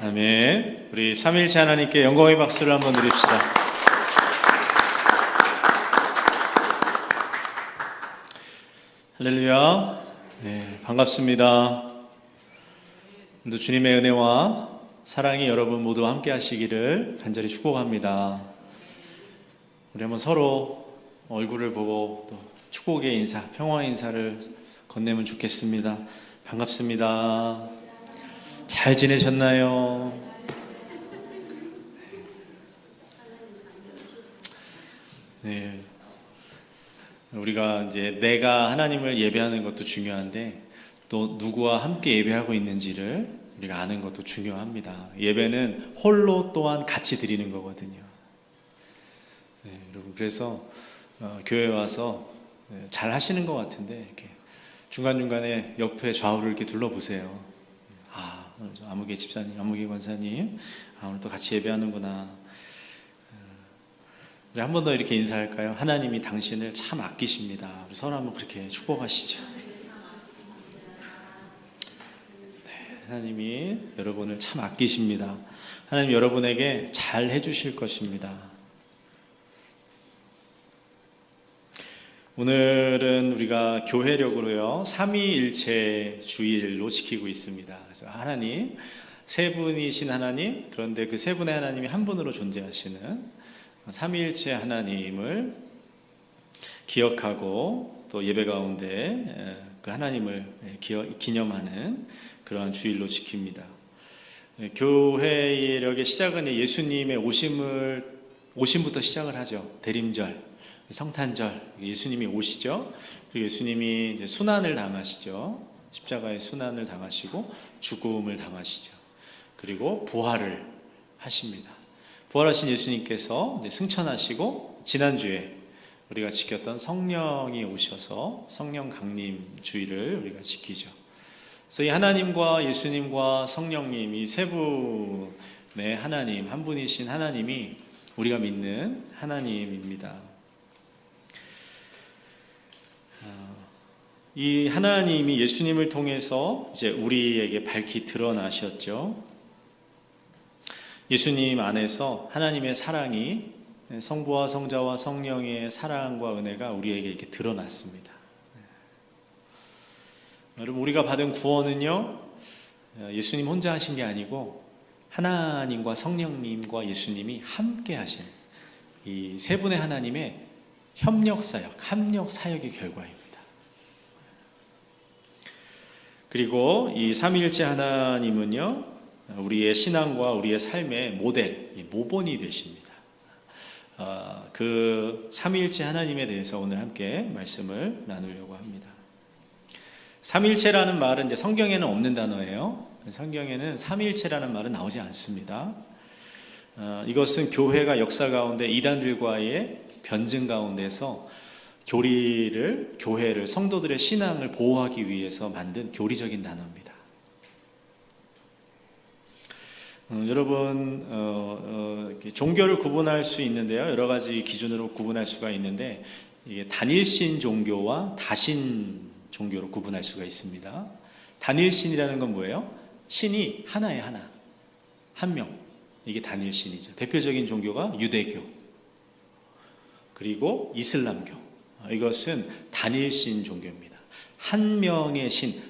아멘. 우리 삼위일체 하나님께 영광의 박수를 한번 드립시다. 할렐루야. 네, 반갑습니다. 오늘도 주님의 은혜와 사랑이 여러분 모두 함께 하시기를 간절히 축복합니다. 우리 한번 서로 얼굴을 보고 또 축복의 인사, 평화 인사를 건네면 좋겠습니다. 반갑습니다. 잘 지내셨나요? 네. 우리가 이제 내가 하나님을 예배하는 것도 중요한데 또 누구와 함께 예배하고 있는지를 우리가 아는 것도 중요합니다. 예배는 홀로 또한 같이 드리는 거거든요. 네, 여러분 그래서 교회 와서 잘 하시는 것 같은데 이렇게 중간중간에 옆에 좌우를 이렇게 둘러보세요. 아무개 집사님, 아무개 권사님, 오늘 또 같이 예배하는구나. 우리 한 번 더 이렇게 인사할까요? 하나님이 당신을 참 아끼십니다. 우리 서로 한번 그렇게 축복하시죠. 네, 하나님이 여러분을 참 아끼십니다. 하나님 여러분에게 잘 해주실 것입니다. 오늘은 우리가 교회력으로요 삼위일체 주일로 지키고 있습니다. 그래서 하나님 세 분이신 하나님, 그런데 그 세 분의 하나님이 한 분으로 존재하시는 삼위일체 하나님을 기억하고 또 예배 가운데 그 하나님을 기념하는 그러한 주일로 지킵니다. 교회력의 시작은 예수님의 오심부터 시작을 하죠. 대림절, 성탄절, 예수님이 오시죠. 그리고 예수님이 이제 순환을 당하시죠. 십자가의 순환을 당하시고 죽음을 당하시죠. 그리고 부활을 하십니다. 부활하신 예수님께서 이제 승천하시고 지난주에 우리가 지켰던 성령이 오셔서 성령 강림 주일을 우리가 지키죠. 그래서 이 하나님과 예수님과 성령님 이 세 분의 하나님, 한 분이신 하나님이 우리가 믿는 하나님입니다. 이 하나님이 예수님을 통해서 이제 우리에게 밝히 드러나셨죠. 예수님 안에서 하나님의 사랑이 성부와 성자와 성령의 사랑과 은혜가 우리에게 이렇게 드러났습니다. 여러분 우리가 받은 구원은요 예수님 혼자 하신 게 아니고 하나님과 성령님과 예수님이 함께 하신 이 세 분의 하나님의 협력 사역의 결과입니다. 그리고 이 삼위일체 하나님은요 우리의 신앙과 우리의 삶의 모본이 되십니다. 그 삼위일체 하나님에 대해서 오늘 함께 말씀을 나누려고 합니다. 삼위일체라는 말은 이제 성경에는 없는 단어예요. 성경에는 삼위일체라는 말은 나오지 않습니다. 이것은 교회가 역사 가운데 이단들과의 변증 가운데서 교회를 성도들의 신앙을 보호하기 위해서 만든 교리적인 단어입니다. 여러분 종교를 구분할 수 있는데요. 여러 가지 기준으로 구분할 수가 있는데 이게 단일신 종교와 다신 종교로 구분할 수가 있습니다. 단일신이라는 건 뭐예요? 신이 하나의 하나, 한 명. 이게 단일신이죠. 대표적인 종교가 유대교, 그리고 이슬람교. 이것은 단일신 종교입니다. 한 명의 신,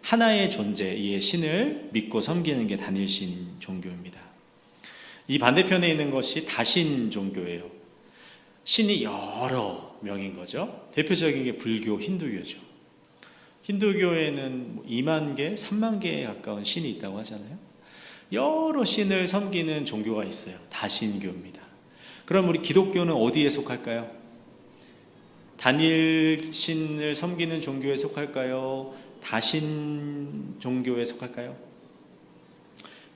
하나의 존재의 신을 믿고 섬기는 게 단일신 종교입니다. 이 반대편에 있는 것이 다신 종교예요. 신이 여러 명인 거죠. 대표적인 게 불교, 힌두교죠. 힌두교에는 2만 개, 3만 개에 가까운 신이 있다고 하잖아요. 여러 신을 섬기는 종교가 있어요. 다신교입니다. 그럼 우리 기독교는 어디에 속할까요? 단일신을 섬기는 종교에 속할까요? 다신 종교에 속할까요?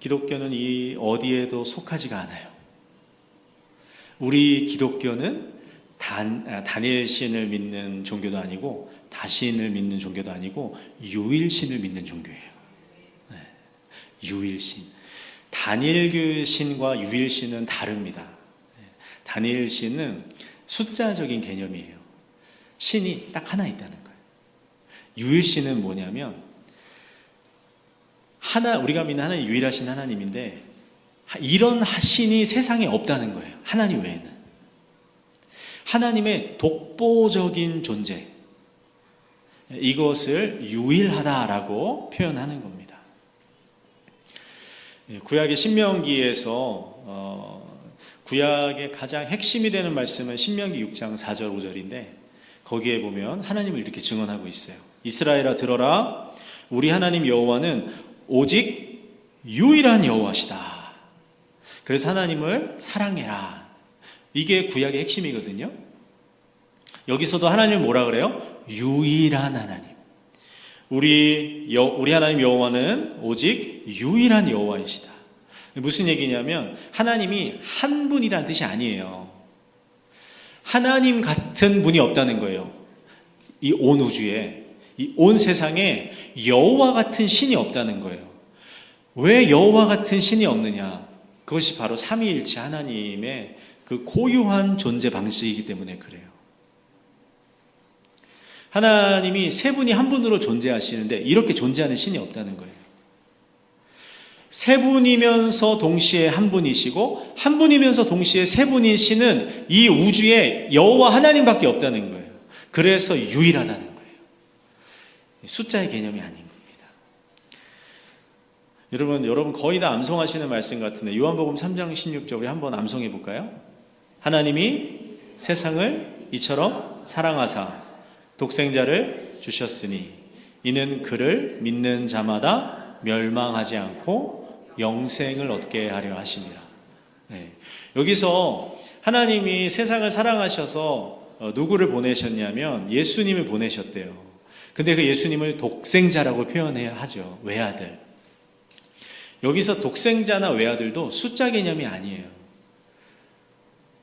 기독교는 이 어디에도 속하지가 않아요. 우리 기독교는 단일신을 믿는 종교도 아니고 다신을 믿는 종교도 아니고 유일신을 믿는 종교예요. 네. 유일신. 단일신과 유일신은 다릅니다. 단일신은 숫자적인 개념이에요. 신이 딱 하나 있다는 거예요. 유일신은 뭐냐면 우리가 믿는 하나님 유일하신 하나님인데 이런 신이 세상에 없다는 거예요. 하나님 외에는. 하나님의 독보적인 존재, 이것을 유일하다라고 표현하는 겁니다. 구약의 신명기에서 구약의 가장 핵심이 되는 말씀은 신명기 6장 4절 5절인데 거기에 보면 하나님을 이렇게 증언하고 있어요. 이스라엘아 들어라, 우리 하나님 여호와는 오직 유일한 여호와시다. 그래서 하나님을 사랑해라. 이게 구약의 핵심이거든요. 여기서도 하나님을 뭐라 그래요? 유일한 하나님. 우리 하나님 여호와는 오직 유일한 여호와이시다. 무슨 얘기냐면 하나님이 한 분이라는 뜻이 아니에요. 하나님 같은 분이 없다는 거예요. 이 온 우주에, 이 온 세상에 여호와 같은 신이 없다는 거예요. 왜 여호와 같은 신이 없느냐? 그것이 바로 삼위일체 하나님의 그 고유한 존재 방식이기 때문에 그래요. 하나님이 세 분이 한 분으로 존재하시는데 이렇게 존재하는 신이 없다는 거예요. 세 분이면서 동시에 한 분이시고 한 분이면서 동시에 세 분인 신은 이 우주에 여호와 하나님밖에 없다는 거예요. 그래서 유일하다는 거예요. 숫자의 개념이 아닌 겁니다. 여러분 거의 다 암송하시는 말씀 같은데 요한복음 3장 16절 우리 한번 암송해 볼까요? 하나님이 세상을 이처럼 사랑하사 독생자를 주셨으니 이는 그를 믿는 자마다 멸망하지 않고 영생을 얻게 하려 하심이라. 여기서 하나님이 세상을 사랑하셔서 누구를 보내셨냐면 예수님을 보내셨대요. 근데 그 예수님을 독생자라고 표현해야 하죠. 외아들. 여기서 독생자나 외아들도 숫자 개념이 아니에요.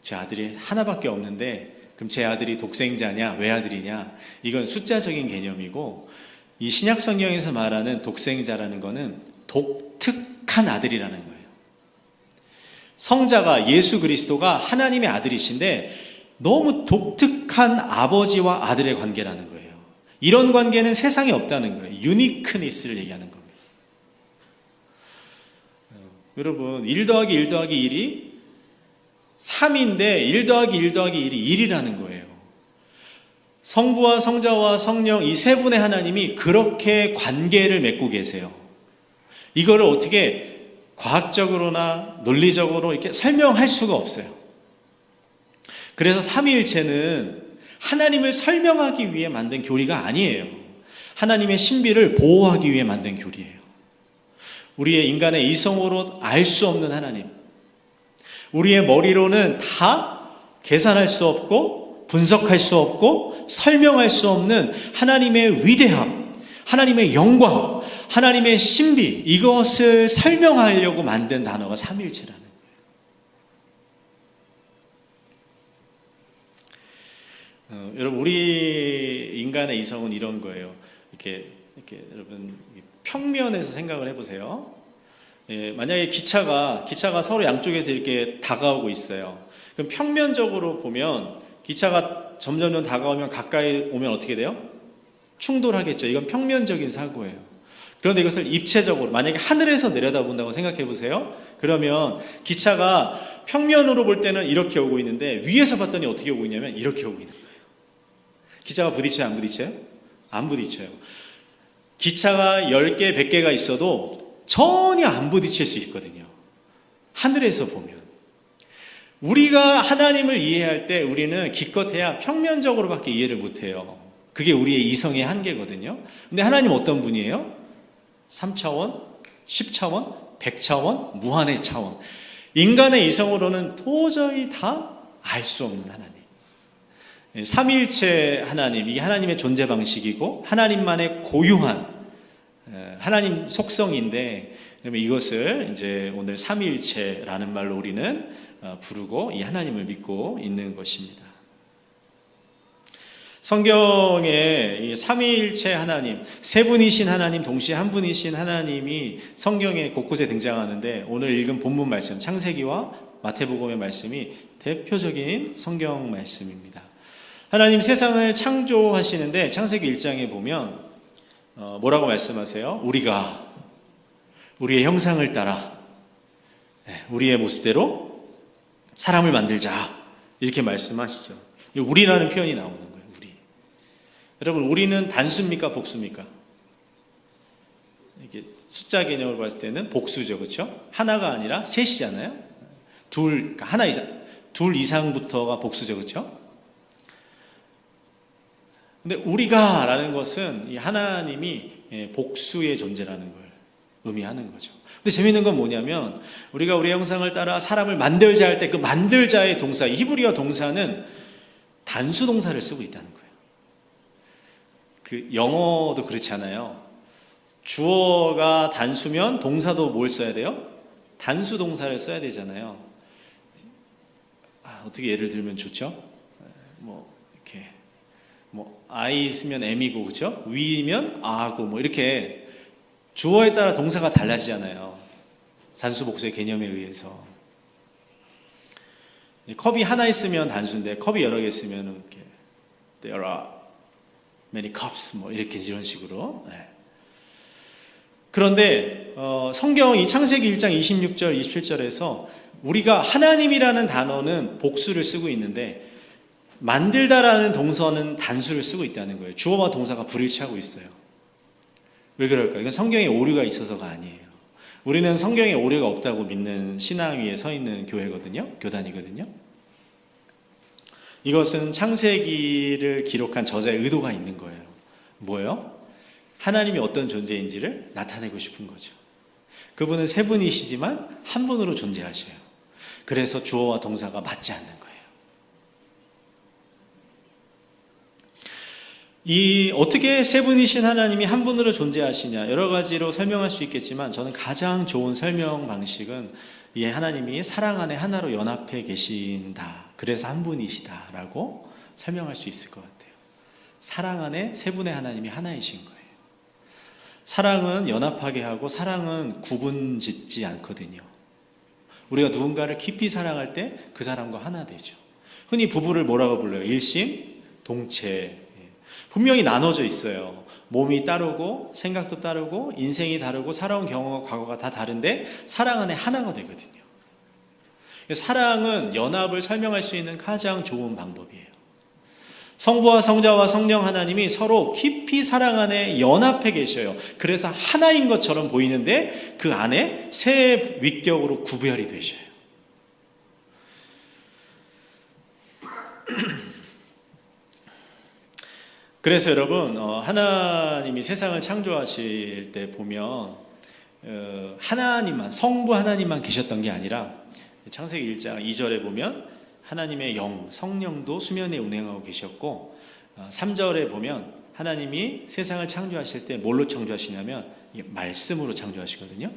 제 아들이 하나밖에 없는데 그럼 제 아들이 독생자냐 외아들이냐, 이건 숫자적인 개념이고, 이 신약 성경에서 말하는 독생자라는 거는 독특한 아들이라는 거예요. 성자가 예수 그리스도가 하나님의 아들이신데 너무 독특한 아버지와 아들의 관계라는 거예요. 이런 관계는 세상에 없다는 거예요. 유니크니스를 얘기하는 겁니다. 여러분 1 더하기 1 더하기 1이 3인데 1 더하기 1 더하기 1이 1이라는 거예요. 성부와 성자와 성령 이 세 분의 하나님이 그렇게 관계를 맺고 계세요. 이거를 어떻게 과학적으로나 논리적으로 이렇게 설명할 수가 없어요. 그래서 삼위일체는 하나님을 설명하기 위해 만든 교리가 아니에요. 하나님의 신비를 보호하기 위해 만든 교리예요. 우리의 인간의 이성으로 알 수 없는 하나님, 우리의 머리로는 다 계산할 수 없고 분석할 수 없고 설명할 수 없는 하나님의 위대함, 하나님의 영광, 하나님의 신비, 이것을 설명하려고 만든 단어가 삼위일체라는 거예요. 여러분 우리 인간의 이성은 이런 거예요. 이렇게 여러분 평면에서 생각을 해보세요. 만약에 기차가 서로 양쪽에서 이렇게 다가오고 있어요. 그럼 평면적으로 보면 기차가 점점 다가오면 가까이 오면 어떻게 돼요? 충돌하겠죠. 이건 평면적인 사고예요. 그런데 이것을 입체적으로 만약에 하늘에서 내려다본다고 생각해 보세요. 그러면 기차가 평면으로 볼 때는 이렇게 오고 있는데 위에서 봤더니 어떻게 오고 있냐면 이렇게 오고 있는 거예요. 기차가 부딪혀요? 안 부딪혀요? 안 부딪혀요. 기차가 10개, 100개가 있어도 전혀 안 부딪힐 수 있거든요. 하늘에서 보면. 우리가 하나님을 이해할 때 우리는 기껏해야 평면적으로밖에 이해를 못해요. 그게 우리의 이성의 한계거든요. 근데 하나님 어떤 분이에요? 3차원, 10차원, 100차원, 무한의 차원. 인간의 이성으로는 도저히 다 알 수 없는 하나님. 삼위일체 하나님, 이게 하나님의 존재 방식이고 하나님만의 고유한 하나님 속성인데, 그러면 이것을 이제 오늘 삼위일체라는 말로 우리는 부르고 이 하나님을 믿고 있는 것입니다. 성경에 이 삼위일체 하나님, 세 분이신 하나님, 동시에 한 분이신 하나님이 성경에 곳곳에 등장하는데, 오늘 읽은 본문 말씀 창세기와 마태복음의 말씀이 대표적인 성경 말씀입니다. 하나님 세상을 창조하시는데 창세기 1장에 보면 뭐라고 말씀하세요? 우리가 우리의 형상을 따라 우리의 모습대로 사람을 만들자 이렇게 말씀하시죠. 우리라는 표현이 나오는 거예요. 우리. 여러분, 우리는 단수입니까 복수입니까? 이게 숫자 개념으로 봤을 때는 복수죠, 그렇죠? 하나가 아니라 셋이잖아요. 그러니까 하나 이상, 둘 이상부터가 복수죠, 그렇죠? 근데 우리가라는 것은 이 하나님이 복수의 존재라는 걸 의미하는 거죠. 근데 재미있는 건 뭐냐면 우리가 우리의 형상을 따라 사람을 만들자 할 때 그 만들자의 동사, 이 히브리어 동사는 단수 동사를 쓰고 있다는 거예요. 그 영어도 그렇지 않아요. 주어가 단수면 동사도 뭘 써야 돼요? 단수 동사를 써야 되잖아요. 어떻게 예를 들면 좋죠? 이렇게 I 쓰면 M이고, 그렇죠? 위면 A고, 이렇게 주어에 따라 동사가 달라지잖아요. 단수 복수의 개념에 의해서. 컵이 하나 있으면 단수인데 컵이 여러 개 있으면 이렇게 There are many cups, 이런 식으로. 그런데 성경 이 창세기 1장 26절, 27절에서 우리가 하나님이라는 단어는 복수를 쓰고 있는데 만들다라는 동서는 단수를 쓰고 있다는 거예요. 주어와 동사가 불일치하고 있어요. 왜 그럴까요? 이건 성경에 오류가 있어서가 아니에요. 우리는 성경에 오류가 없다고 믿는 신앙 위에 서 있는 교회거든요. 교단이거든요. 이것은 창세기를 기록한 저자의 의도가 있는 거예요. 뭐예요? 하나님이 어떤 존재인지를 나타내고 싶은 거죠. 그분은 세 분이시지만 한 분으로 존재하셔요. 그래서 주어와 동사가 맞지 않는 거예요. 이 어떻게 세 분이신 하나님이 한 분으로 존재하시냐, 여러 가지로 설명할 수 있겠지만 저는 가장 좋은 설명 방식은 이 하나님이 사랑 안에 하나로 연합해 계신다, 그래서 한 분이시다라고 설명할 수 있을 것 같아요. 사랑 안에 세 분의 하나님이 하나이신 거예요. 사랑은 연합하게 하고 사랑은 구분짓지 않거든요. 우리가 누군가를 깊이 사랑할 때 그 사람과 하나 되죠. 흔히 부부를 뭐라고 불러요? 일심 동체. 분명히 나눠져 있어요. 몸이 따르고 생각도 따르고 인생이 다르고 살아온 경험과 과거가 다 다른데 사랑 안에 하나가 되거든요. 사랑은 연합을 설명할 수 있는 가장 좋은 방법이에요. 성부와 성자와 성령 하나님이 서로 깊이 사랑 안에 연합해 계셔요. 그래서 하나인 것처럼 보이는데 그 안에 세 위격으로 구별이 되셔요. 그래서 여러분, 하나님이 세상을 창조하실 때 보면 하나님만, 성부 하나님만 계셨던 게 아니라 창세기 1장 2절에 보면 하나님의 영, 성령도 수면에 운행하고 계셨고 3절에 보면 하나님이 세상을 창조하실 때 뭘로 창조하시냐면 말씀으로 창조하시거든요.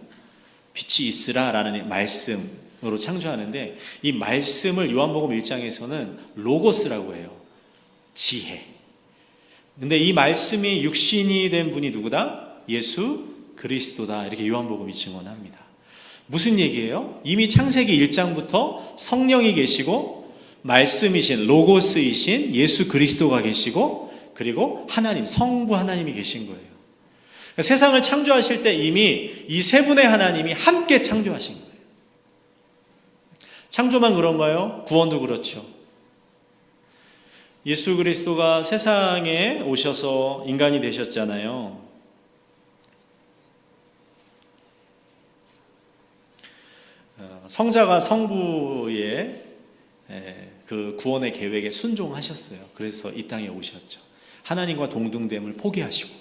빛이 있으라라는 말씀으로 창조하는데 이 말씀을 요한복음 1장에서는 로고스라고 해요. 지혜. 근데 이 말씀이 육신이 된 분이 누구다? 예수 그리스도다. 이렇게 요한복음이 증언합니다. 무슨 얘기예요? 이미 창세기 1장부터 성령이 계시고 말씀이신 로고스이신 예수 그리스도가 계시고 그리고 하나님, 성부 하나님이 계신 거예요. 그러니까 세상을 창조하실 때 이미 이 세 분의 하나님이 함께 창조하신 거예요. 창조만 그런가요? 구원도 그렇죠. 예수 그리스도가 세상에 오셔서 인간이 되셨잖아요. 성자가 성부의 그 구원의 계획에 순종하셨어요. 그래서 이 땅에 오셨죠. 하나님과 동등됨을 포기하시고.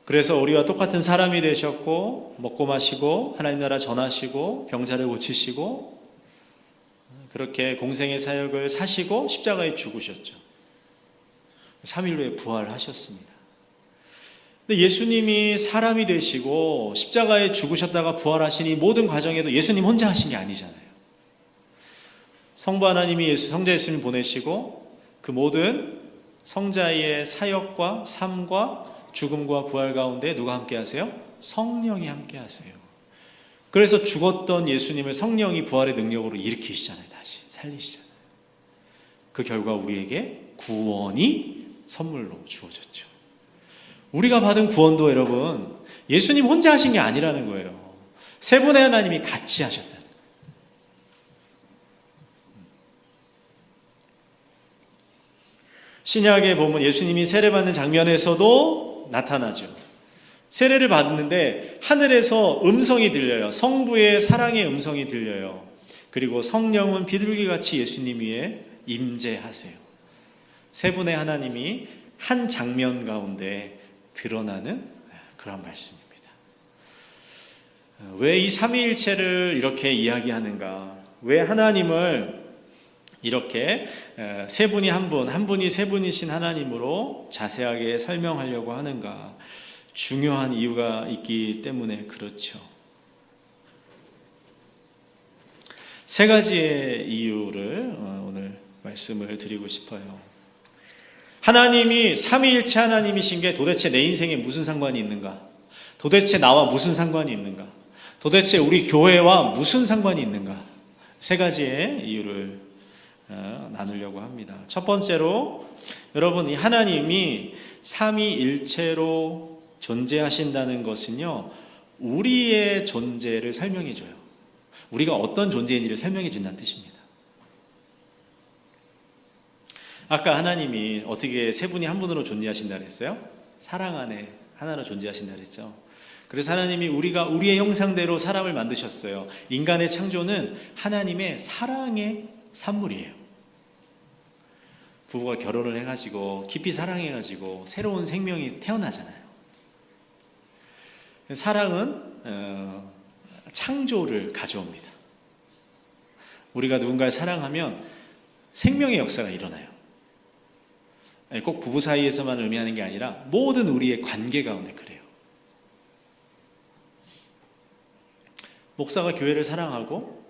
그래서 우리와 똑같은 사람이 되셨고 먹고 마시고 하나님 나라 전하시고 병자를 고치시고 그렇게 공생의 사역을 사시고 십자가에 죽으셨죠. 3일 후에 부활하셨습니다. 근데 예수님이 사람이 되시고 십자가에 죽으셨다가 부활하신 이 모든 과정에도 예수님 혼자 하신 게 아니잖아요. 성부 하나님이 성자 예수님 보내시고 그 모든 성자의 사역과 삶과 죽음과 부활 가운데 누가 함께 하세요? 성령이 함께 하세요. 그래서 죽었던 예수님을 성령이 부활의 능력으로 일으키시잖아요. 다시 살리시잖아요. 그 결과 우리에게 구원이 선물로 주어졌죠. 우리가 받은 구원도 여러분 예수님 혼자 하신 게 아니라는 거예요. 세 분의 하나님이 같이 하셨다. 신약에 보면 예수님이 세례받는 장면에서도 나타나죠. 세례를 받는데 하늘에서 음성이 들려요. 성부의 사랑의 음성이 들려요. 그리고 성령은 비둘기같이 예수님 위에 임재하세요. 세 분의 하나님이 한 장면 가운데 드러나는 그런 말씀입니다. 왜 이 삼위일체를 이렇게 이야기하는가? 왜 하나님을 이렇게 세 분이 한 분, 한 분이 세 분이신 하나님으로 자세하게 설명하려고 하는가? 중요한 이유가 있기 때문에 그렇죠. 세 가지의 이유를 오늘 말씀을 드리고 싶어요. 하나님이 삼위일체 하나님이신 게 도대체 내 인생에 무슨 상관이 있는가? 도대체 나와 무슨 상관이 있는가? 도대체 우리 교회와 무슨 상관이 있는가? 세 가지의 이유를 나누려고 합니다. 첫 번째로 여러분, 이 하나님이 삼위일체로 존재하신다는 것은요, 우리의 존재를 설명해 줘요. 우리가 어떤 존재인지를 설명해 준다는 뜻입니다. 아까 하나님이 어떻게 세 분이 한 분으로 존재하신다 그랬어요? 사랑 안에 하나로 존재하신다 그랬죠. 그래서 하나님이 우리의 형상대로 사람을 만드셨어요. 인간의 창조는 하나님의 사랑의 산물이에요. 부부가 결혼을 해가지고 깊이 사랑해가지고 새로운 생명이 태어나잖아요. 사랑은 창조를 가져옵니다. 우리가 누군가를 사랑하면 생명의 역사가 일어나요. 꼭 부부 사이에서만 의미하는 게 아니라 모든 우리의 관계 가운데 그래요. 목사가 교회를 사랑하고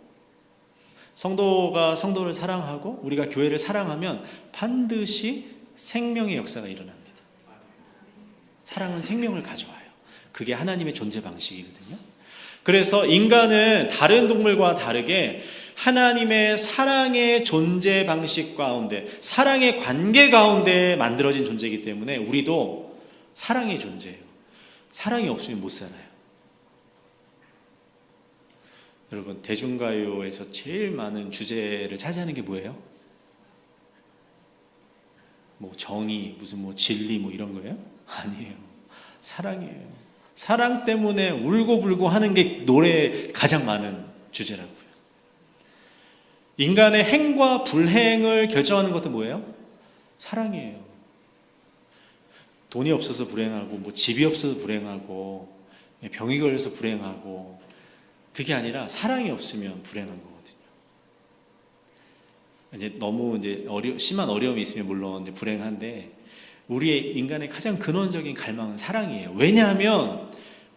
성도가 성도를 사랑하고 우리가 교회를 사랑하면 반드시 생명의 역사가 일어납니다. 사랑은 생명을 가져와요. 그게 하나님의 존재 방식이거든요. 그래서 인간은 다른 동물과 다르게 하나님의 사랑의 존재 방식 가운데, 사랑의 관계 가운데 만들어진 존재이기 때문에 우리도 사랑의 존재예요. 사랑이 없으면 못 살아요. 여러분, 대중가요에서 제일 많은 주제를 차지하는 게 뭐예요? 뭐 정의, 무슨 뭐 진리 뭐 이런 거예요? 아니에요. 사랑이에요. 사랑 때문에 울고불고 하는 게 노래에 가장 많은 주제라고요. 인간의 행과 불행을 결정하는 것도 뭐예요? 사랑이에요. 돈이 없어서 불행하고, 뭐 집이 없어서 불행하고, 병이 걸려서 불행하고, 그게 아니라 사랑이 없으면 불행한 거거든요. 이제 너무 심한 어려움이 있으면 물론 이제 불행한데, 우리의 인간의 가장 근원적인 갈망은 사랑이에요. 왜냐하면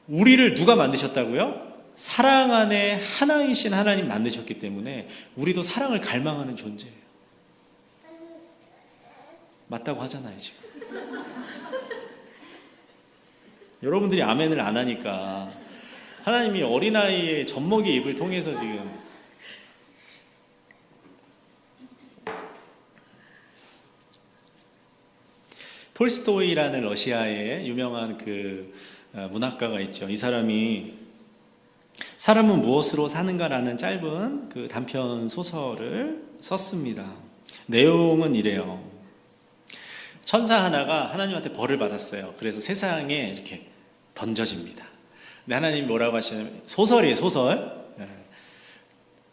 우리를 누가 만드셨다고요? 사랑 안에 하나이신 하나님 만드셨기 때문에 우리도 사랑을 갈망하는 존재예요. 맞다고 하잖아요, 지금. 여러분들이 아멘을 안 하니까 하나님이 어린아이의 젖먹이 입을 통해서 지금 톨스토이라는 러시아의 유명한 그 문학가가 있죠. 이 사람이 사람은 무엇으로 사는가라는 짧은 그 단편 소설을 썼습니다. 내용은 이래요. 천사 하나가 하나님한테 벌을 받았어요. 그래서 세상에 이렇게 던져집니다. 근데 하나님이 뭐라고 하시냐면, 소설이에요, 소설.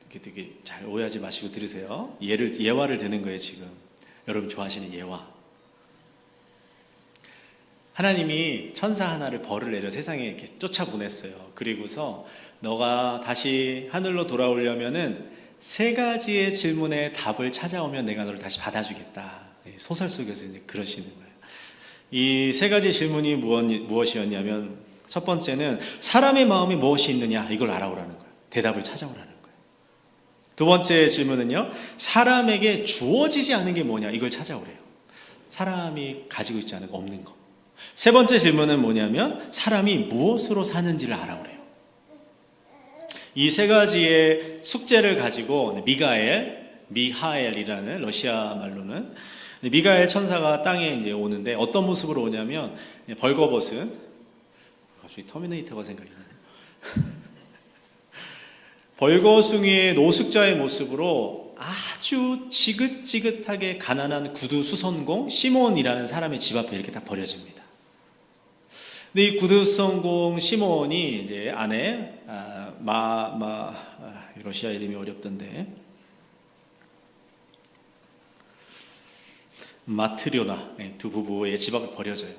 되게 잘 오해하지 마시고 들으세요. 예화를 드는 거예요, 지금. 여러분 좋아하시는 예화. 하나님이 천사 하나를 벌을 내려 세상에 이렇게 쫓아보냈어요. 그리고서 너가 다시 하늘로 돌아오려면은 세 가지의 질문에 답을 찾아오면 내가 너를 다시 받아주겠다. 소설 속에서 이제 그러시는 거예요. 이 세 가지 질문이 무엇이었냐면, 첫 번째는 사람의 마음이 무엇이 있느냐, 이걸 알아오라는 거예요. 대답을 찾아오라는 거예요. 두 번째 질문은요, 사람에게 주어지지 않은 게 뭐냐, 이걸 찾아오래요. 사람이 가지고 있지 않은 거, 없는 거. 세 번째 질문은 뭐냐면, 사람이 무엇으로 사는지를 알아오래요. 이 세 가지의 숙제를 가지고 미하엘이라는 러시아 말로는 미가엘 천사가 땅에 이제 오는데 어떤 모습으로 오냐면, 벌거벗은 갑자기 터미네이터가 생각이 나네요. 벌거숭이의 노숙자의 모습으로 아주 지긋지긋하게 가난한 구두 수선공 시몬이라는 사람의 집 앞에 이렇게 딱 버려집니다. 근데 이 구두 수선공 시몬이 이제 아내 러시아 이름이 어렵던데 마트료나 두 부부의 집 앞에 버려져요.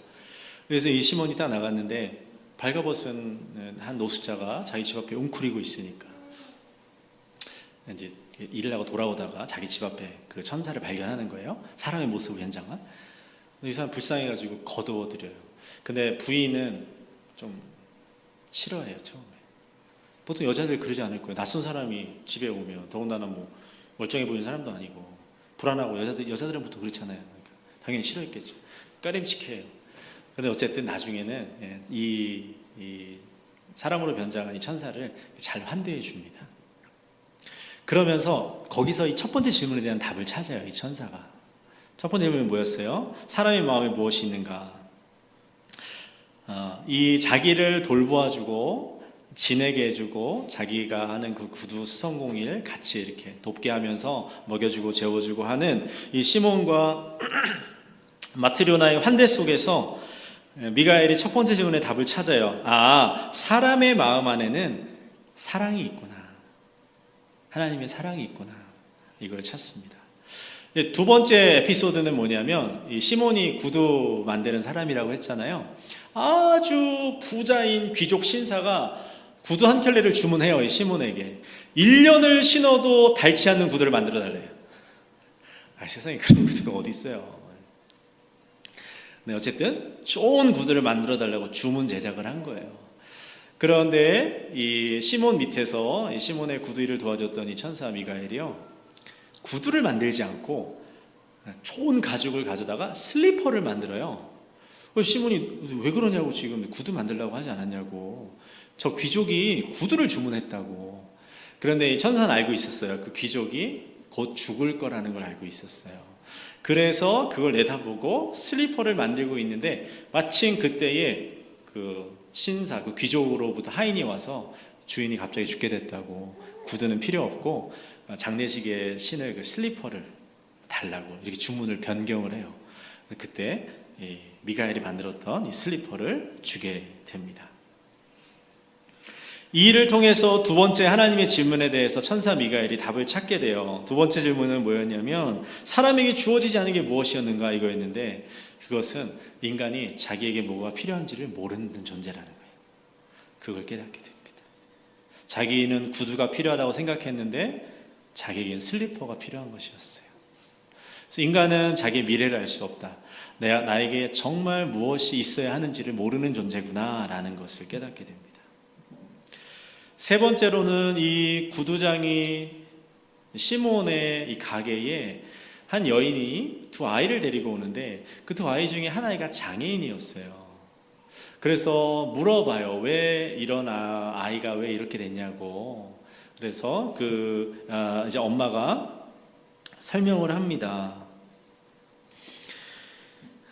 그래서 이 시몬이 딱 나갔는데 발가벗은 한 노숙자가 자기 집 앞에 웅크리고 있으니까 이제 일을 하고 돌아오다가 자기 집 앞에 그 천사를 발견하는 거예요. 사람의 모습을 현장한. 이 사람 불쌍해가지고 거두어드려요. 근데 부인은 좀 싫어해요, 처음에. 보통 여자들 그러지 않을 거예요. 낯선 사람이 집에 오면 더군다나 뭐 멀쩡해 보이는 사람도 아니고 불안하고 여자들은 보통 그렇잖아요. 그러니까 당연히 싫어했겠죠. 까림칙해요. 근데 어쨌든 나중에는 이 사람으로 변장한 이 천사를 잘 환대해 줍니다. 그러면서 거기서 이 첫 번째 질문에 대한 답을 찾아요, 이 천사가. 첫 번째 질문은 뭐였어요? 사람의 마음에 무엇이 있는가? 이 자기를 돌보아주고 지내게 해주고 자기가 하는 그 구두 수선공일 같이 이렇게 돕게 하면서 먹여주고 재워주고 하는 이 시몬과 마트료나의 환대 속에서 미가엘이 첫 번째 질문의 답을 찾아요. 사람의 마음 안에는 사랑이 있구나. 하나님의 사랑이 있구나. 이걸 찾습니다. 두 번째 에피소드는 뭐냐면 이 시몬이 구두 만드는 사람이라고 했잖아요. 아주 부자인 귀족 신사가 구두 한 켤레를 주문해요. 이 시몬에게 1년을 신어도 닳지 않는 구두를 만들어 달래요. 세상에 그런 구두가 어디 있어요. 네, 어쨌든 좋은 구두를 만들어 달라고 주문 제작을 한 거예요. 그런데 이 시몬 밑에서 이 시몬의 구두 일을 도와줬던 이 천사 미가엘이요, 구두를 만들지 않고 좋은 가죽을 가져다가 슬리퍼를 만들어요. 시몬이 왜 그러냐고, 지금 구두 만들려고 하지 않았냐고. 저 귀족이 구두를 주문했다고. 그런데 이 천사는 알고 있었어요. 그 귀족이 곧 죽을 거라는 걸 알고 있었어요. 그래서 그걸 내다보고 슬리퍼를 만들고 있는데 마침 그때에 그 신사, 그 귀족으로부터 하인이 와서 주인이 갑자기 죽게 됐다고, 구두는 필요 없고 장례식에 신을 그 슬리퍼를 달라고 이렇게 주문을 변경을 해요. 그때 미가엘이 만들었던 이 슬리퍼를 주게 됩니다. 이 일을 통해서 두 번째 하나님의 질문에 대해서 천사 미가엘이 답을 찾게 돼요. 두 번째 질문은 뭐였냐면 사람에게 주어지지 않은 게 무엇이었는가, 이거였는데 그것은 인간이 자기에게 뭐가 필요한지를 모르는 존재라는 거예요. 그걸 깨닫게 됩니다. 자기는 구두가 필요하다고 생각했는데 자기에겐 슬리퍼가 필요한 것이었어요. 그래서 인간은 자기의 미래를 알 수 없다. 나에게 정말 무엇이 있어야 하는지를 모르는 존재구나 라는 것을 깨닫게 됩니다. 세 번째로는 이 구두장이 시몬의 이 가게에 한 여인이 두 아이를 데리고 오는데 그 두 아이 중에 한 아이가 장애인이었어요. 그래서 물어봐요. 왜 이런 아이가 왜 이렇게 됐냐고. 그래서 이제 엄마가 설명을 합니다.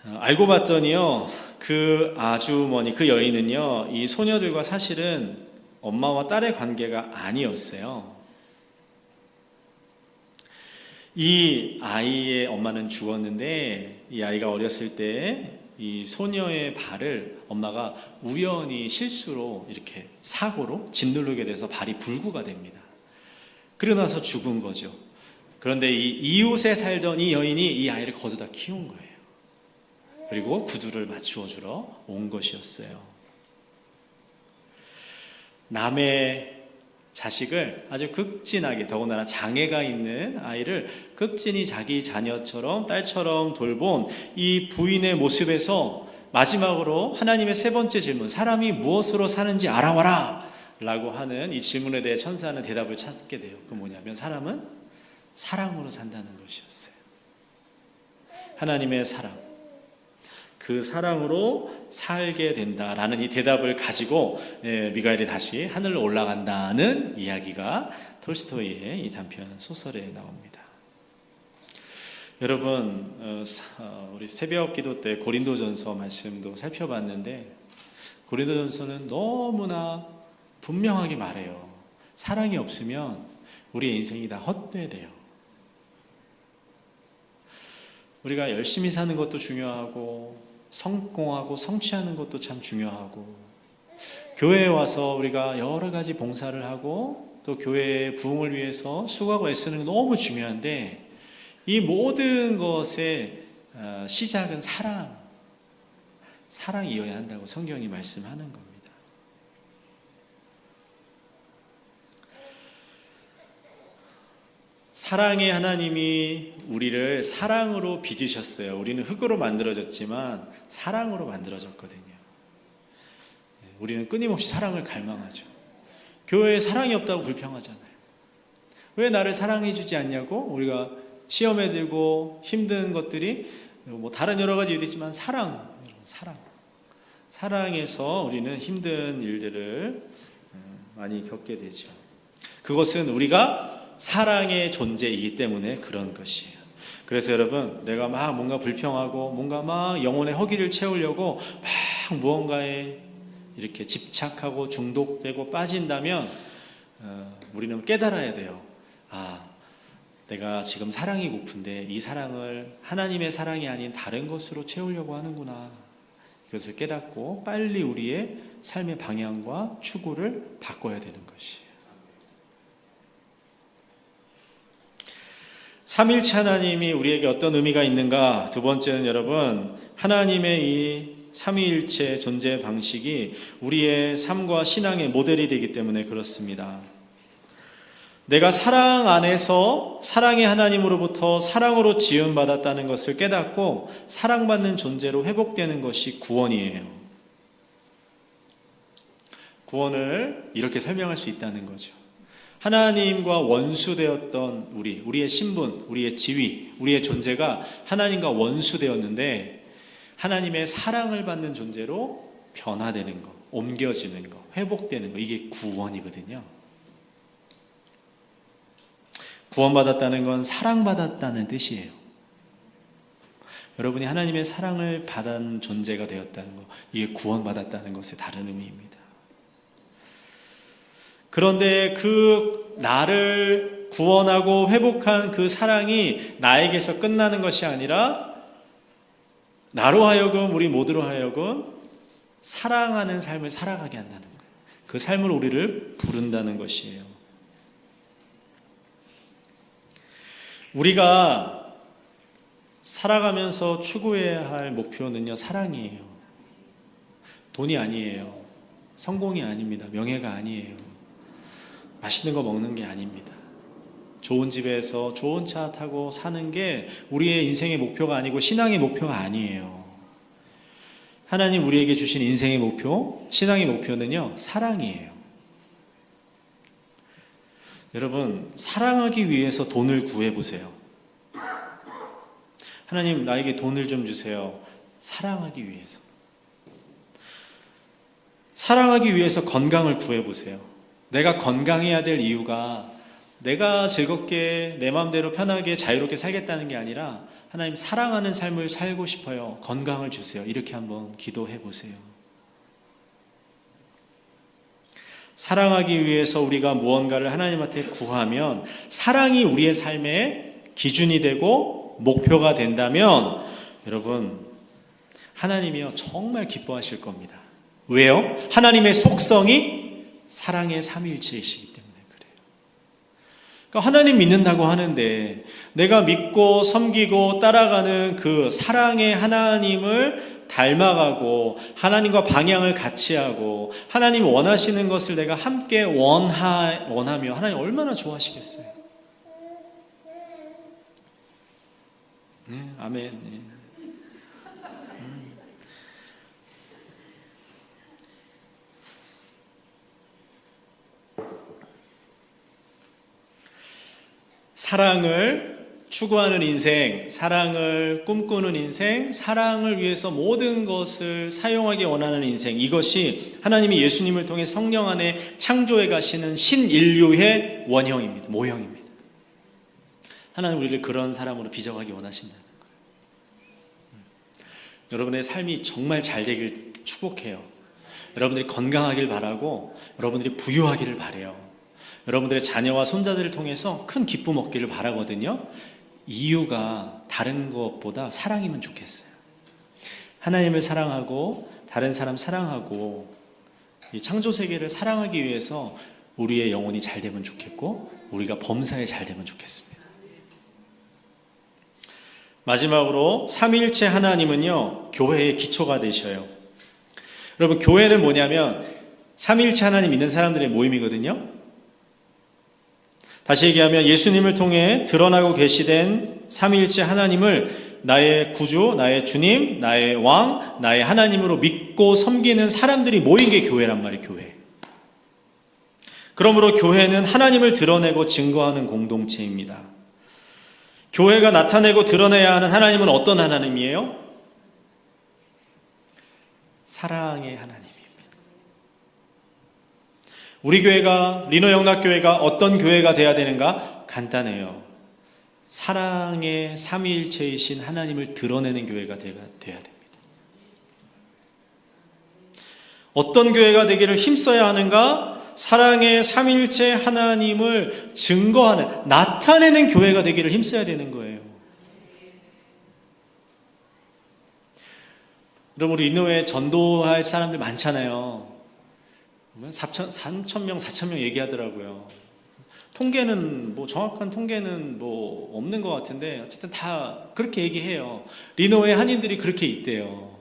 알고 봤더니요, 그 아주머니, 그 여인은요, 이 소녀들과 사실은 엄마와 딸의 관계가 아니었어요. 이 아이의 엄마는 죽었는데 이 아이가 어렸을 때 이 소녀의 발을 엄마가 우연히 실수로 이렇게 사고로 짓누르게 돼서 발이 불구가 됩니다. 그러고 나서 죽은 거죠. 그런데 이 이웃에 살던 이 여인이 이 아이를 거두다 키운 거예요. 그리고 구두를 맞추어 주러 온 것이었어요. 남의 자식을 아주 극진하게, 더군다나 장애가 있는 아이를 극진히 자기 자녀처럼, 딸처럼 돌본 이 부인의 모습에서 마지막으로 하나님의 세 번째 질문, 사람이 무엇으로 사는지 알아와라 라고 하는 이 질문에 대해 천사는 대답을 찾게 돼요. 그 뭐냐면 사람은 사랑으로 산다는 것이었어요. 하나님의 사랑, 그 사랑으로 살게 된다라는 이 대답을 가지고 미가엘이 다시 하늘로 올라간다는 이야기가 톨스토이의 이 단편 소설에 나옵니다. 여러분, 우리 새벽 기도 때 고린도전서 말씀도 살펴봤는데 고린도전서는 너무나 분명하게 말해요. 사랑이 없으면 우리의 인생이 다 헛되대요. 우리가 열심히 사는 것도 중요하고 성공하고 성취하는 것도 참 중요하고, 교회에 와서 우리가 여러 가지 봉사를 하고 또 교회의 부흥을 위해서 수고하고 애쓰는 게 너무 중요한데, 이 모든 것의 시작은 사랑이어야 한다고 성경이 말씀하는 겁니다. 사랑의 하나님이 우리를 사랑으로 빚으셨어요. 우리는 흙으로 만들어졌지만 사랑으로 만들어졌거든요. 우리는 끊임없이 사랑을 갈망하죠. 교회에 사랑이 없다고 불평하잖아요. 왜 나를 사랑해 주지 않냐고? 우리가 시험에 들고 힘든 것들이 뭐 다른 여러 가지 일이지만 사랑에서 우리는 힘든 일들을 많이 겪게 되죠. 그것은 우리가 사랑의 존재이기 때문에 그런 것이에요. 그래서 여러분, 내가 막 뭔가 불평하고 뭔가 막 영혼의 허기를 채우려고 막 무언가에 이렇게 집착하고 중독되고 빠진다면 우리는 깨달아야 돼요. 내가 지금 사랑이 고픈데 이 사랑을 하나님의 사랑이 아닌 다른 것으로 채우려고 하는구나. 이것을 깨닫고 빨리 우리의 삶의 방향과 추구를 바꿔야 되는 것이에요. 삼일체 하나님이 우리에게 어떤 의미가 있는가? 두 번째는 여러분, 하나님의 이 삼위일체 존재 방식이 우리의 삶과 신앙의 모델이 되기 때문에 그렇습니다. 내가 사랑 안에서 사랑의 하나님으로부터 사랑으로 지음받았다는 것을 깨닫고 사랑받는 존재로 회복되는 것이 구원이에요. 구원을 이렇게 설명할 수 있다는 거죠. 하나님과 원수되었던 우리의 신분, 우리의 지위, 우리의 존재가 하나님과 원수되었는데 하나님의 사랑을 받는 존재로 변화되는 것, 옮겨지는 것, 회복되는 것, 이게 구원이거든요. 구원받았다는 건 사랑받았다는 뜻이에요. 여러분이 하나님의 사랑을 받은 존재가 되었다는 것, 이게 구원받았다는 것의 다른 의미입니다. 그런데 그 나를 구원하고 회복한 그 사랑이 나에게서 끝나는 것이 아니라 나로 하여금, 우리 모두로 하여금 사랑하는 삶을 살아가게 한다는 거예요. 그 삶으로 우리를 부른다는 것이에요. 우리가 살아가면서 추구해야 할 목표는요, 사랑이에요. 돈이 아니에요. 성공이 아닙니다. 명예가 아니에요. 맛있는 거 먹는 게 아닙니다. 좋은 집에서 좋은 차 타고 사는 게 우리의 인생의 목표가 아니고 신앙의 목표가 아니에요. 하나님 우리에게 주신 인생의 목표, 신앙의 목표는요, 사랑이에요. 여러분, 사랑하기 위해서 돈을 구해보세요. 하나님 나에게 돈을 좀 주세요. 사랑하기 위해서. 사랑하기 위해서 건강을 구해보세요. 내가 건강해야 될 이유가 내가 즐겁게 내 마음대로 편하게 자유롭게 살겠다는 게 아니라 하나님 사랑하는 삶을 살고 싶어요. 건강을 주세요. 이렇게 한번 기도해 보세요. 사랑하기 위해서 우리가 무언가를 하나님한테 구하면 사랑이 우리의 삶의 기준이 되고 목표가 된다면 여러분, 하나님이요 정말 기뻐하실 겁니다. 왜요? 하나님의 속성이 사랑의 삼위일체이시기 때문에 그래요. 그러니까 하나님 믿는다고 하는데 내가 믿고 섬기고 따라가는 그 사랑의 하나님을 닮아가고 하나님과 방향을 같이 하고 하나님이 원하시는 것을 내가 함께 원하며 하나님 얼마나 좋아하시겠어요? 네, 아멘. 네. 사랑을 추구하는 인생, 사랑을 꿈꾸는 인생, 사랑을 위해서 모든 것을 사용하기 원하는 인생, 이것이 하나님이 예수님을 통해 성령 안에 창조해 가시는 신인류의 원형입니다. 모형입니다. 하나님 우리를 그런 사람으로 빚어가기 원하신다는 거예요. 여러분의 삶이 정말 잘 되길 축복해요. 여러분들이 건강하길 바라고 여러분들이 부유하기를 바래요. 여러분들의 자녀와 손자들을 통해서 큰 기쁨 얻기를 바라거든요. 이유가 다른 것보다 사랑이면 좋겠어요. 하나님을 사랑하고 다른 사람 사랑하고 이 창조 세계를 사랑하기 위해서 우리의 영혼이 잘 되면 좋겠고 우리가 범사에 잘 되면 좋겠습니다. 마지막으로 삼위일체 하나님은요, 교회의 기초가 되셔요. 여러분, 교회는 뭐냐면 삼위일체 하나님 믿는 사람들의 모임이거든요. 다시 얘기하면 예수님을 통해 드러나고 계시된 삼위일체 하나님을 나의 구주, 나의 주님, 나의 왕, 나의 하나님으로 믿고 섬기는 사람들이 모인 게 교회란 말이에요. 교회. 그러므로 교회는 하나님을 드러내고 증거하는 공동체입니다. 교회가 나타내고 드러내야 하는 하나님은 어떤 하나님이에요? 사랑의 하나님입니다. 우리 교회가, 리노 영락교회가 어떤 교회가 돼야 되는가? 간단해요. 사랑의 삼위일체이신 하나님을 드러내는 교회가 돼야 됩니다. 어떤 교회가 되기를 힘써야 하는가? 사랑의 삼위일체 하나님을 증거하는, 나타내는 교회가 되기를 힘써야 되는 거예요. 여러분, 우리 인후에 전도할 사람들 많잖아요. 3,000명, 4,000명 얘기하더라고요. 통계는 정확한 통계는 없는 것 같은데 어쨌든 다 그렇게 얘기해요. 리노의 한인들이 그렇게 있대요.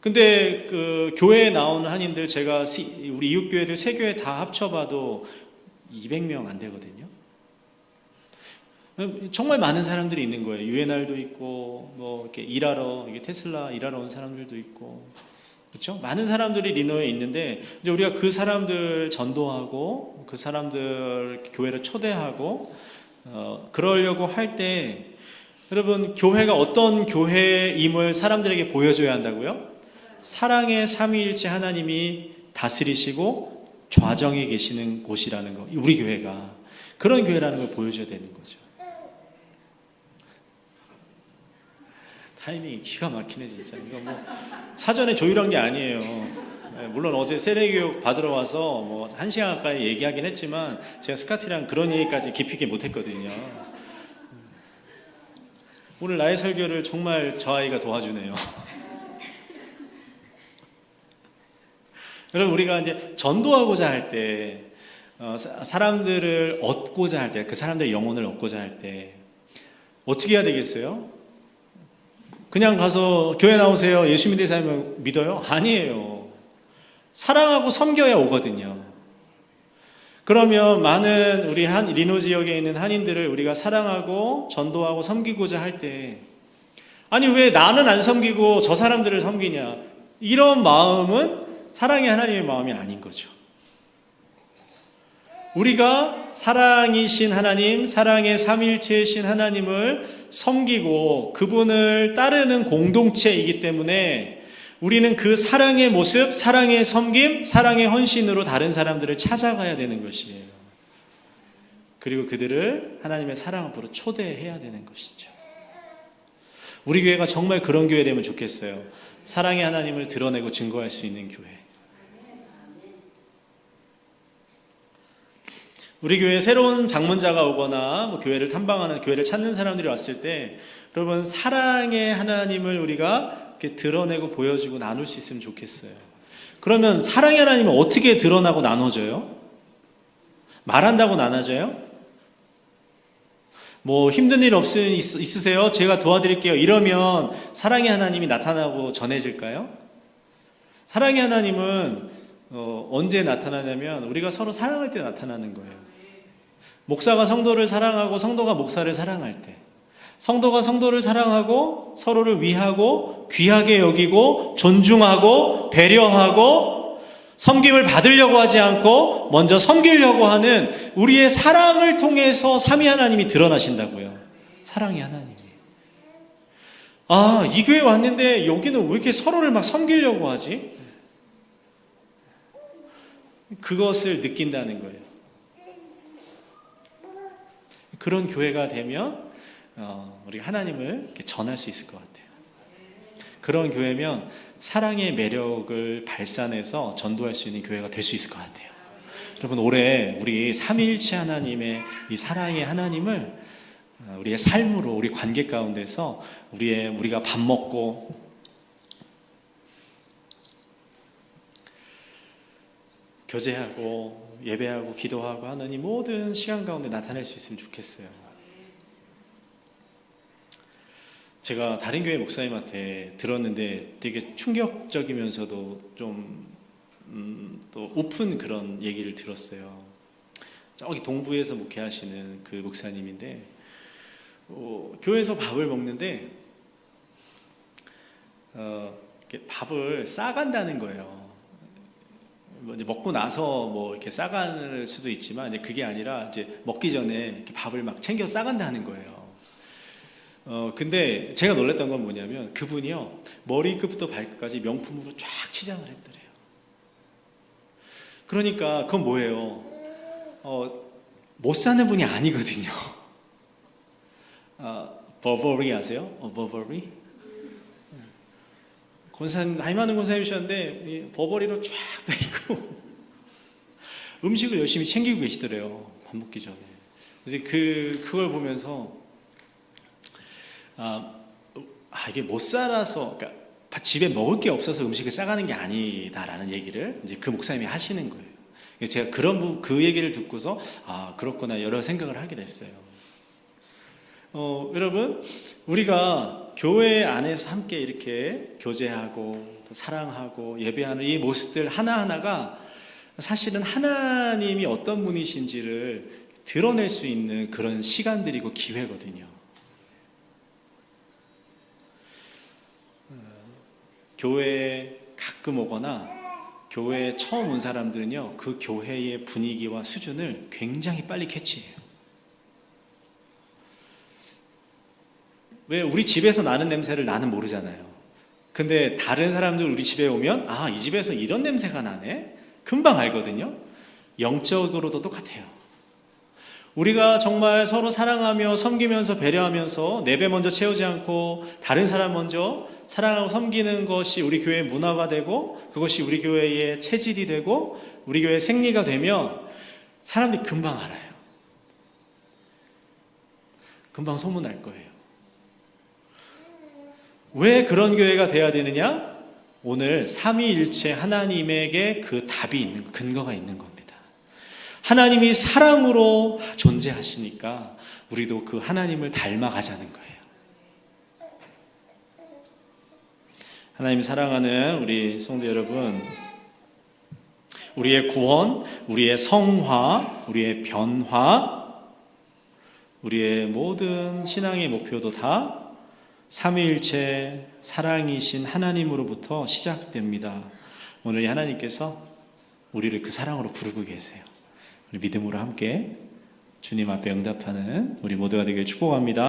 근데 그 교회에 나오는 한인들, 제가 우리 이웃교회들 세 교회 다 합쳐봐도 200명 안 되거든요. 정말 많은 사람들이 있는 거예요. UNR도 있고 이렇게 일하러, 이게 테슬라 일하러 온 사람들도 있고, 그렇죠? 많은 사람들이 리노에 있는데 이제 우리가 그 사람들 전도하고 그 사람들 교회를 초대하고 그러려고 할 때, 여러분, 교회가 어떤 교회임을 사람들에게 보여줘야 한다고요? 사랑의 삼위일체 하나님이 다스리시고 좌정에 계시는 곳이라는 거, 우리 교회가 그런 교회라는 걸 보여줘야 되는 거죠. 타이밍이 기가 막히네 진짜. 이거 사전에 조율한 게 아니에요. 물론 어제 세례교육 받으러 와서 1시간 가까이 얘기하긴 했지만 제가 스카티랑 그런 얘기까지 깊이 있게 못했거든요. 오늘 나의 설교를 정말 저 아이가 도와주네요. 여러분, 우리가 이제 전도하고자 할 때, 사람들을 얻고자 할 때, 그 사람들의 영혼을 얻고자 할 때 어떻게 해야 되겠어요? 그냥 가서 교회 나오세요, 예수 믿는 사람을 믿어요? 아니에요. 사랑하고 섬겨야 오거든요. 그러면 많은 우리 리노 지역에 있는 한인들을 우리가 사랑하고 전도하고 섬기고자 할 때, 아니 왜 나는 안 섬기고 저 사람들을 섬기냐, 이런 마음은 사랑의 하나님의 마음이 아닌 거죠. 우리가 사랑이신 하나님, 사랑의 삼위일체이신 하나님을 섬기고 그분을 따르는 공동체이기 때문에 우리는 그 사랑의 모습, 사랑의 섬김, 사랑의 헌신으로 다른 사람들을 찾아가야 되는 것이에요. 그리고 그들을 하나님의 사랑 앞으로 초대해야 되는 것이죠. 우리 교회가 정말 그런 교회 되면 좋겠어요. 사랑의 하나님을 드러내고 증거할 수 있는 교회. 우리 교회에 새로운 방문자가 오거나 교회를 탐방하는, 교회를 찾는 사람들이 왔을 때, 여러분, 사랑의 하나님을 우리가 이렇게 드러내고 보여주고 나눌 수 있으면 좋겠어요. 그러면 사랑의 하나님은 어떻게 드러나고 나눠져요? 말한다고 나눠져요? 힘든 일 있으세요? 제가 도와드릴게요. 이러면 사랑의 하나님이 나타나고 전해질까요? 사랑의 하나님은 언제 나타나냐면 우리가 서로 사랑할 때 나타나는 거예요. 목사가 성도를 사랑하고 성도가 목사를 사랑할 때, 성도가 성도를 사랑하고 서로를 위하고 귀하게 여기고 존중하고 배려하고 섬김을 받으려고 하지 않고 먼저 섬기려고 하는 우리의 사랑을 통해서 삼위 하나님이 드러나신다고요. 사랑의 하나님이. 이 교회 왔는데 여기는 왜 이렇게 서로를 막 섬기려고 하지? 그것을 느낀다는 거예요. 그런 교회가 되면 우리 하나님을 이렇게 전할 수 있을 것 같아요. 그런 교회면 사랑의 매력을 발산해서 전도할 수 있는 교회가 될 수 있을 것 같아요. 여러분, 올해 우리 삼위일체 하나님의 이 사랑의 하나님을 우리의 삶으로, 우리 관계 가운데서 우리가 밥 먹고 교제하고 예배하고 기도하고 하는 이 모든 시간 가운데 나타낼 수 있으면 좋겠어요. 제가 다른 교회 목사님한테 들었는데 되게 충격적이면서도 좀 또 오픈 그런 얘기를 들었어요. 저기 동부에서 목회하시는 그 목사님인데 교회에서 밥을 먹는데 밥을 싸간다는 거예요. 이제 먹고 나서 뭐 이렇게 싸갈 수도 있지만 이제 그게 아니라 이제 먹기 전에 이렇게 밥을 막 챙겨 싸간다는 거예요. 근데 제가 놀랐던 건 뭐냐면 그분이요, 머리끝부터 발끝까지 명품으로 쫙 치장을 했더래요. 그러니까 그건 뭐예요? 못 사는 분이 아니거든요. 버버리 아세요? 버버리? 권사님, 나이 많은 권사님이셨는데 버버리로 쫙 빼고 음식을 열심히 챙기고 계시더래요. 밥 먹기 전에. 그래서 그걸 보면서 이게 못 살아서, 그러니까 집에 먹을 게 없어서 음식을 싸가는 게 아니다라는 얘기를 이제 그 목사님이 하시는 거예요. 제가 그 얘기를 듣고서 그렇구나 여러 생각을 하게 됐어요. 여러분, 우리가 교회 안에서 함께 이렇게 교제하고 또 사랑하고 예배하는 이 모습들 하나하나가 사실은 하나님이 어떤 분이신지를 드러낼 수 있는 그런 시간들이고 기회거든요. 교회에 가끔 오거나 교회에 처음 온 사람들은요, 그 교회의 분위기와 수준을 굉장히 빨리 캐치해요. 왜? 우리 집에서 나는 냄새를 나는 모르잖아요. 근데 다른 사람들 우리 집에 오면 이 집에서 이런 냄새가 나네? 금방 알거든요. 영적으로도 똑같아요. 우리가 정말 서로 사랑하며 섬기면서 배려하면서 내 배 먼저 채우지 않고 다른 사람 먼저 사랑하고 섬기는 것이 우리 교회의 문화가 되고 그것이 우리 교회의 체질이 되고 우리 교회의 생리가 되면 사람들이 금방 알아요. 금방 소문날 거예요. 왜 그런 교회가 돼야 되느냐? 오늘 삼위일체 하나님에게 그 답이 있는, 근거가 있는 겁니다. 하나님이 사랑으로 존재하시니까 우리도 그 하나님을 닮아가자는 거예요. 하나님 사랑하는 우리 성도 여러분, 우리의 구원, 우리의 성화, 우리의 변화, 우리의 모든 신앙의 목표도 다 삼위일체 사랑이신 하나님으로부터 시작됩니다. 오늘 하나님께서 우리를 그 사랑으로 부르고 계세요. 우리 믿음으로 함께 주님 앞에 응답하는 우리 모두가 되길 축복합니다.